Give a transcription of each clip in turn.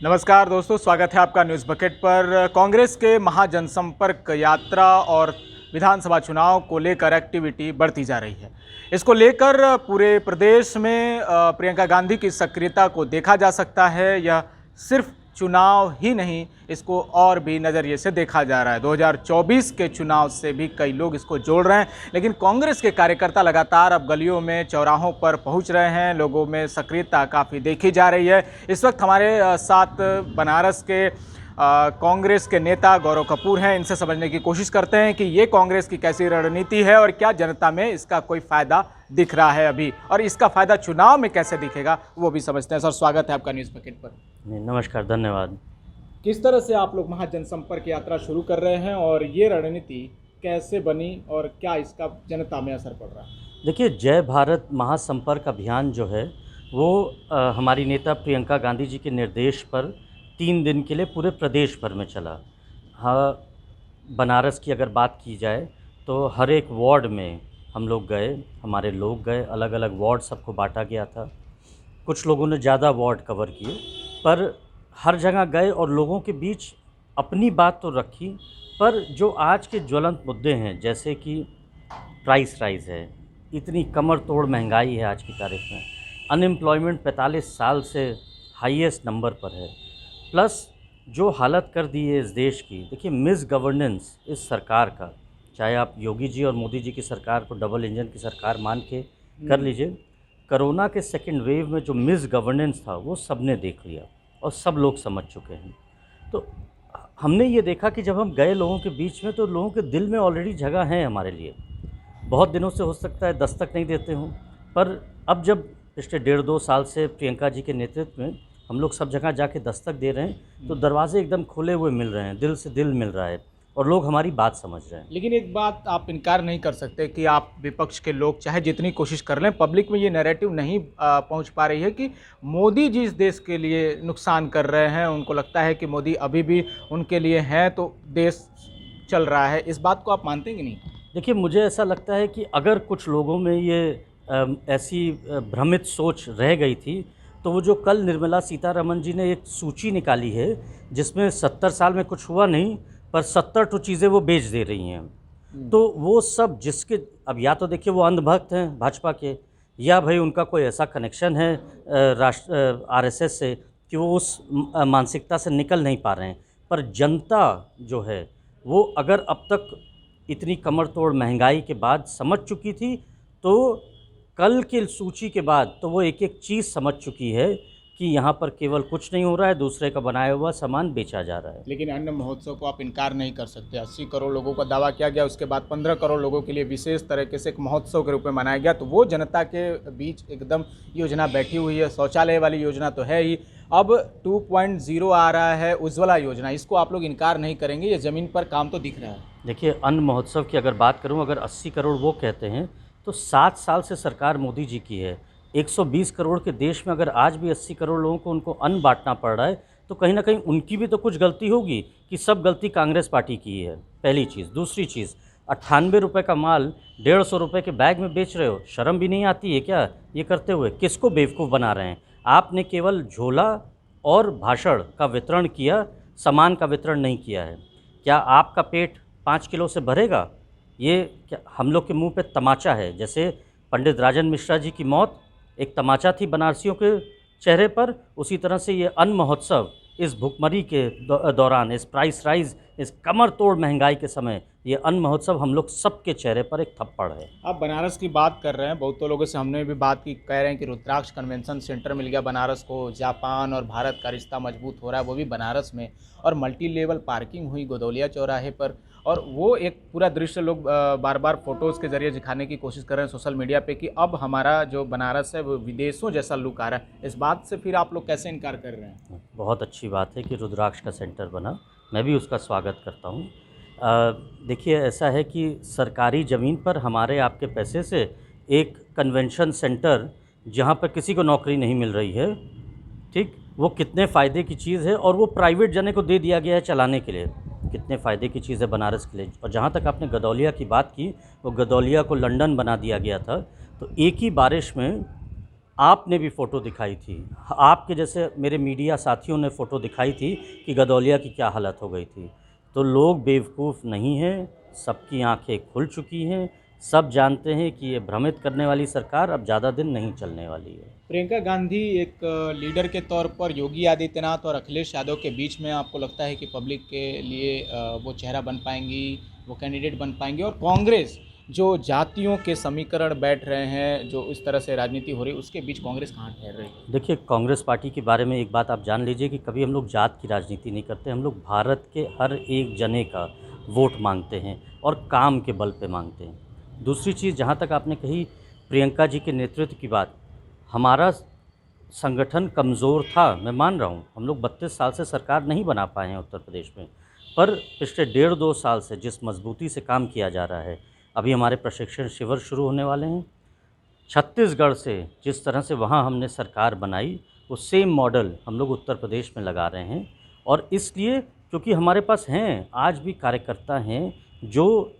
नमस्कार दोस्तों, स्वागत है आपका न्यूज़ बकेट पर। कांग्रेस के महाजनसंपर्क यात्रा और विधानसभा चुनाव को लेकर एक्टिविटी बढ़ती जा रही है। इसको लेकर पूरे प्रदेश में प्रियंका गांधी की सक्रियता को देखा जा सकता है। यह सिर्फ चुनाव ही नहीं, इसको और भी नज़रिए से देखा जा रहा है। 2024 के चुनाव से भी कई लोग इसको जोड़ रहे हैं, लेकिन कांग्रेस के कार्यकर्ता लगातार अब गलियों में, चौराहों पर पहुंच रहे हैं। लोगों में सक्रियता काफ़ी देखी जा रही है। इस वक्त हमारे साथ बनारस के कांग्रेस के नेता गौरव कपूर हैं। इनसे समझने की कोशिश करते हैं कि ये कांग्रेस की कैसी रणनीति है और क्या जनता में इसका कोई फ़ायदा दिख रहा है अभी, और इसका फ़ायदा चुनाव में कैसे दिखेगा वो भी समझते हैं। सर, स्वागत है आपका न्यूज़ बकेट पर। नमस्कार, धन्यवाद। किस तरह से आप लोग महाजनसंपर्क यात्रा शुरू कर रहे हैं और ये रणनीति कैसे बनी और क्या इसका जनता में असर पड़ रहा है? देखिए, जय भारत महासंपर्क अभियान जो है वो हमारी नेता प्रियंका गांधी जी के निर्देश पर 3 दिन के लिए पूरे प्रदेश भर में चला। हाँ, बनारस की अगर बात की जाए तो हर एक वार्ड में हम लोग गए, हमारे लोग गए, अलग अलग वार्ड सबको बांटा गया था। कुछ लोगों ने ज़्यादा वार्ड कवर किए, पर हर जगह गए और लोगों के बीच अपनी बात तो रखी, पर जो आज के ज्वलंत मुद्दे हैं, जैसे कि प्राइस राइज़ है, इतनी कमर तोड़ महंगाई है आज की तारीख में, अनएम्प्लॉयमेंट 45 साल से हाईएस्ट नंबर पर है, प्लस जो हालत कर दी है इस देश की। देखिए, मिस गवर्नेंस इस सरकार का, चाहे आप योगी जी और मोदी जी की सरकार को डबल इंजन की सरकार मान के कर लीजिए, कोरोना के सेकेंड वेव में जो मिस गवर्नेंस था वो सबने देख लिया और सब लोग समझ चुके हैं। तो हमने ये देखा कि जब हम गए लोगों के बीच में, तो लोगों के दिल में ऑलरेडी जगह है हमारे लिए। बहुत दिनों से हो सकता है दस्तक नहीं देते हों, पर अब जब पिछले 1.5-2 साल से प्रियंका जी के नेतृत्व में हम लोग सब जगह जाके दस्तक दे रहे हैं, तो दरवाजे एकदम खुले हुए मिल रहे हैं, दिल से दिल मिल रहा है और लोग हमारी बात समझ रहे हैं। लेकिन एक बात आप इनकार नहीं कर सकते कि आप विपक्ष के लोग चाहे जितनी कोशिश कर लें, पब्लिक में ये नैरेटिव नहीं पहुंच पा रही है कि मोदी जी इस देश के लिए नुकसान कर रहे हैं। उनको लगता है कि मोदी अभी भी उनके लिए हैं तो देश चल रहा है। इस बात को आप मानते हैं कि नहीं? देखिए, मुझे ऐसा लगता है कि अगर कुछ लोगों में ये ऐसी भ्रमित सोच रह गई थी, तो वो जो कल निर्मला सीतारमण जी ने एक सूची निकाली है जिसमें 70 साल में कुछ हुआ नहीं, पर 70 चीज़ें वो बेच दे रही हैं। तो वो सब जिसके, अब या तो देखिए वो अंधभक्त हैं भाजपा के, या भाई उनका कोई ऐसा कनेक्शन है आरएसएस से कि वो उस मानसिकता से निकल नहीं पा रहे हैं। पर जनता जो है वो अगर अब तक इतनी कमर तोड़ महंगाई के बाद समझ चुकी थी, तो कल की सूची के बाद तो वो एक एक चीज़ समझ चुकी है कि यहाँ पर केवल कुछ नहीं हो रहा है, दूसरे का बनाया हुआ सामान बेचा जा रहा है। लेकिन अन्य महोत्सव को आप इनकार नहीं कर सकते। 80 करोड़ लोगों का दावा किया गया, उसके बाद 15 करोड़ लोगों के लिए विशेष तरीके से एक महोत्सव के रूप में मनाया गया। तो वो जनता के बीच एकदम योजना बैठी हुई है। शौचालय वाली योजना तो है ही, अब 2.0 आ रहा है उज्ज्वला योजना, इसको आप लोग इनकार नहीं करेंगे, ये ज़मीन पर काम तो दिख रहा है। देखिए, अन्न महोत्सव की अगर बात करूँ, अगर 80 करोड़ वो कहते हैं, तो 7 साल से सरकार मोदी जी की है। 120 करोड़ के देश में अगर आज भी 80 करोड़ लोगों को उनको अन्न बांटना पड़ रहा है, तो कहीं ना कहीं उनकी भी तो कुछ गलती होगी कि सब गलती कांग्रेस पार्टी की है, पहली चीज़। दूसरी चीज़, 98 रुपये का माल 150 रुपये के बैग में बेच रहे हो, शर्म भी नहीं आती है क्या ये करते हुए? किसको बेवकूफ़ बना रहे हैं? आपने केवल झोला और भाषण का वितरण किया, सामान का वितरण नहीं किया है। क्या आपका पेट 5 किलो से भरेगा? ये क्या हम लोग के मुंह पे तमाचा है? जैसे पंडित राजन मिश्रा जी की मौत एक तमाचा थी बनारसियों के चेहरे पर, उसी तरह से ये अन्न महोत्सव इस भुखमरी के दौरान, इस प्राइस राइज, इस कमर तोड़ महंगाई के समय, ये अन्न महोत्सव हम लोग सबके चेहरे पर एक थप्पड़ है। आप बनारस की बात कर रहे हैं, बहुतों लोगों से हमने भी बात की, कह रहे हैं कि रुद्राक्ष कन्वेंशन सेंटर मिल गया बनारस को, जापान और भारत का रिश्ता मजबूत हो रहा है, वो भी बनारस में, और मल्टी लेवल पार्किंग हुई गोदौलिया चौराहे पर, और वो एक पूरा दृश्य लोग बार बार फोटोज़ के जरिए दिखाने की कोशिश कर रहे हैं सोशल मीडिया पे कि अब हमारा जो बनारस है वो विदेशों जैसा लुक आ रहा है। इस बात से फिर आप लोग कैसे इनकार कर रहे हैं? बहुत अच्छी बात है कि रुद्राक्ष का सेंटर बना, मैं भी उसका स्वागत करता हूँ। देखिए, ऐसा है कि सरकारी ज़मीन पर हमारे आपके पैसे से एक कन्वेंशन सेंटर, जहाँ पर किसी को नौकरी नहीं मिल रही है, ठीक, वो कितने फ़ायदे की चीज़ है, और वो प्राइवेट जने को दे दिया गया है चलाने के लिए। कितने फ़ायदे की चीज़ है बनारस के लिए। और जहाँ तक आपने गदौलिया की बात की, वो गदौलिया को लंदन बना दिया गया था। तो एक ही बारिश में आपने भी फ़ोटो दिखाई थी, आपके जैसे मेरे मीडिया साथियों ने फ़ोटो दिखाई थी कि गदौलिया की क्या हालत हो गई थी। तो लोग बेवकूफ़ नहीं हैं, सबकी आंखें खुल चुकी हैं, सब जानते हैं कि ये भ्रमित करने वाली सरकार अब ज़्यादा दिन नहीं चलने वाली है। प्रियंका गांधी एक लीडर के तौर पर योगी आदित्यनाथ और अखिलेश यादव के बीच में आपको लगता है कि पब्लिक के लिए वो चेहरा बन पाएंगी, वो कैंडिडेट बन पाएंगी, और कांग्रेस जो जातियों के समीकरण बैठ रहे हैं, जो इस तरह से राजनीति हो रही है, उसके बीच कांग्रेस कहाँ ठहर रही है? देखिए, कांग्रेस पार्टी के बारे में एक बात आप जान लीजिए कि कभी हम लोग जात की राजनीति नहीं करते। हम लोग भारत के हर एक जने का वोट मांगते हैं और काम के बल पे मांगते हैं। दूसरी चीज़, जहाँ तक आपने कही प्रियंका जी के नेतृत्व की बात, हमारा संगठन कमज़ोर था, मैं मान रहा हूँ। हम लोग 32 साल से सरकार नहीं बना पाए हैं उत्तर प्रदेश में, पर पिछले 1.5-2 साल से जिस मजबूती से काम किया जा रहा है, अभी हमारे प्रशिक्षण शिविर शुरू होने वाले हैं। छत्तीसगढ़ से जिस तरह से वहाँ हमने सरकार बनाई, वो सेम मॉडल हम लोग उत्तर प्रदेश में लगा रहे हैं। और इसलिए क्योंकि हमारे पास हैं, आज भी कार्यकर्ता हैं जो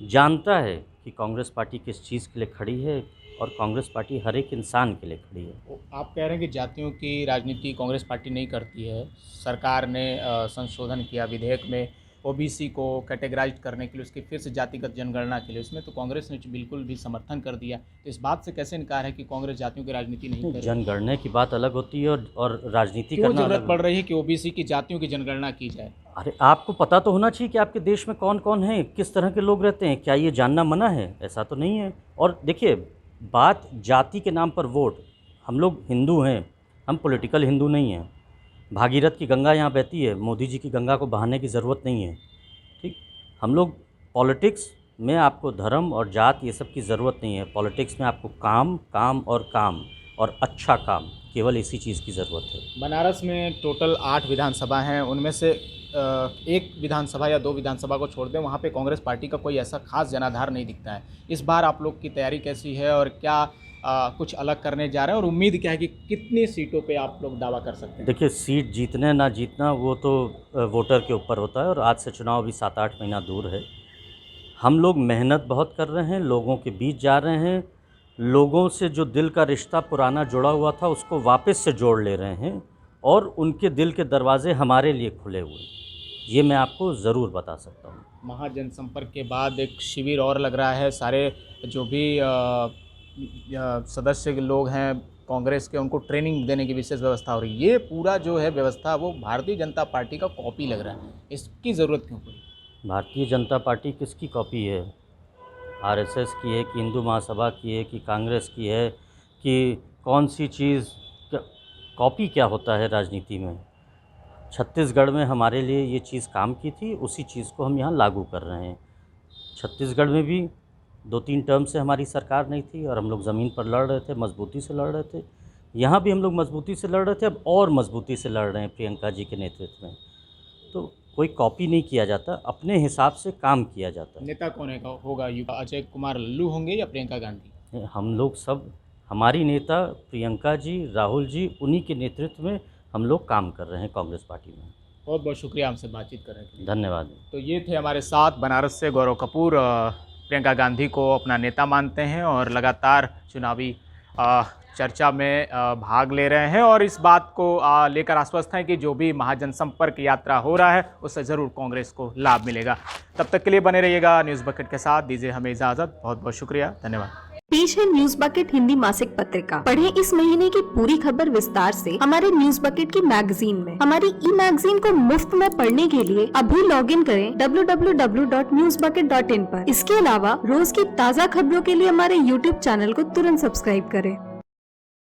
जानता है कि कांग्रेस पार्टी किस चीज़ के लिए खड़ी है, और कांग्रेस पार्टी हर एक इंसान के लिए खड़ी है। आप कह रहे हैं कि जातियों की राजनीति कांग्रेस पार्टी नहीं करती है। सरकार ने संशोधन किया विधेयक में ओबीसी को कैटेगराइज करने के लिए, उसकी फिर से जातिगत जनगणना के लिए, उसमें तो कांग्रेस ने बिल्कुल भी समर्थन कर दिया। तो इस बात से कैसे इनकार है कि कांग्रेस जातियों की राजनीति नहीं कर रही? जनगणना की बात अलग होती है और राजनीति क्यों करना जरूरत अलग पड़ रही है कि ओबीसी की जातियों की जनगणना की जाए? अरे, आपको पता तो होना चाहिए कि आपके देश में कौन कौन है, किस तरह के लोग रहते हैं। क्या ये जानना मना है? ऐसा तो नहीं है। और देखिए, बात जाति के नाम पर वोट, हम लोग हिंदू हैं, हम पॉलिटिकल हिंदू नहीं हैं। भागीरथ की गंगा यहाँ बहती है, मोदी जी की गंगा को बहाने की ज़रूरत नहीं है। ठीक, हम लोग पॉलिटिक्स में आपको धर्म और जात ये सब की ज़रूरत नहीं है। पॉलिटिक्स में आपको काम, काम और काम, और अच्छा काम, केवल इसी चीज़ की ज़रूरत है। बनारस में टोटल 8 विधानसभा हैं, उनमें से एक विधानसभा या 2 विधानसभा को छोड़ दें, वहाँ पे कांग्रेस पार्टी का कोई ऐसा खास जनाधार नहीं दिखता है। इस बार आप लोग की तैयारी कैसी है, और क्या कुछ अलग करने जा रहे हैं, और उम्मीद क्या है कि कितनी सीटों पे आप लोग दावा कर सकते हैं? देखिए, सीट जीतने ना जीतना वो तो वोटर के ऊपर होता है, और आज से चुनाव भी 7-8 महीना दूर है। हम लोग मेहनत बहुत कर रहे हैं, लोगों के बीच जा रहे हैं, लोगों से जो दिल का रिश्ता पुराना जुड़ा हुआ था उसको वापस से जोड़ ले रहे हैं, और उनके दिल के दरवाजे हमारे लिए खुले हुए हैं। ये मैं आपको ज़रूर बता सकता हूँ। महाजनसंपर्क के बाद एक शिविर और लग रहा है। सारे जो भी सदस्य के लोग हैं कांग्रेस के, उनको ट्रेनिंग देने की विशेष व्यवस्था हो रही है। ये पूरा जो है व्यवस्था, वो भारतीय जनता पार्टी का कॉपी लग रहा है। इसकी ज़रूरत क्यों पड़ी? भारतीय जनता पार्टी किसकी कॉपी है? आरएसएस की है कि हिंदू महासभा की है कि कांग्रेस की है? कि कौन सी चीज़ कॉपी क्या होता है राजनीति में? छत्तीसगढ़ में हमारे लिए ये चीज़ काम की थी, उसी चीज़ को हम यहाँ लागू कर रहे हैं। छत्तीसगढ़ में भी 2-3 टर्म से हमारी सरकार नहीं थी, और हम लोग ज़मीन पर लड़ रहे थे, मजबूती से लड़ रहे थे। यहाँ भी हम लोग मजबूती से लड़ रहे थे, अब और मजबूती से लड़ रहे हैं प्रियंका जी के नेतृत्व में। तो कोई कॉपी नहीं किया जाता, अपने हिसाब से काम किया जाता है। नेता कौन है होगा? अजय कुमार लल्लू होंगे या प्रियंका गांधी? हम लोग सब, हमारी नेता प्रियंका जी, राहुल जी, उन्हीं के नेतृत्व में हम लोग काम कर रहे हैं कांग्रेस पार्टी में। बहुत बहुत शुक्रिया हमसे बातचीत करने के लिए। धन्यवाद। तो ये थे हमारे साथ बनारस से गौरव कपूर। प्रियंका गांधी को अपना नेता मानते हैं और लगातार चुनावी चर्चा में भाग ले रहे हैं, और इस बात को लेकर आश्वस्त हैं कि जो भी महाजनसंपर्क यात्रा हो रहा है उससे ज़रूर कांग्रेस को लाभ मिलेगा। तब तक के लिए बने रहिएगा न्यूज़ बकेट के साथ। दीजिए हमें इजाज़त। बहुत बहुत शुक्रिया, धन्यवाद। पेश है न्यूज बकेट हिंदी मासिक पत्रिका। पढ़ें इस महीने की पूरी खबर विस्तार से हमारे न्यूज बकेट की मैगजीन में। हमारी ई मैगजीन को मुफ्त में पढ़ने के लिए अभी लॉगिन करें www.newsbucket.in पर। इसके अलावा रोज की ताज़ा खबरों के लिए हमारे YouTube चैनल को तुरंत सब्सक्राइब करें।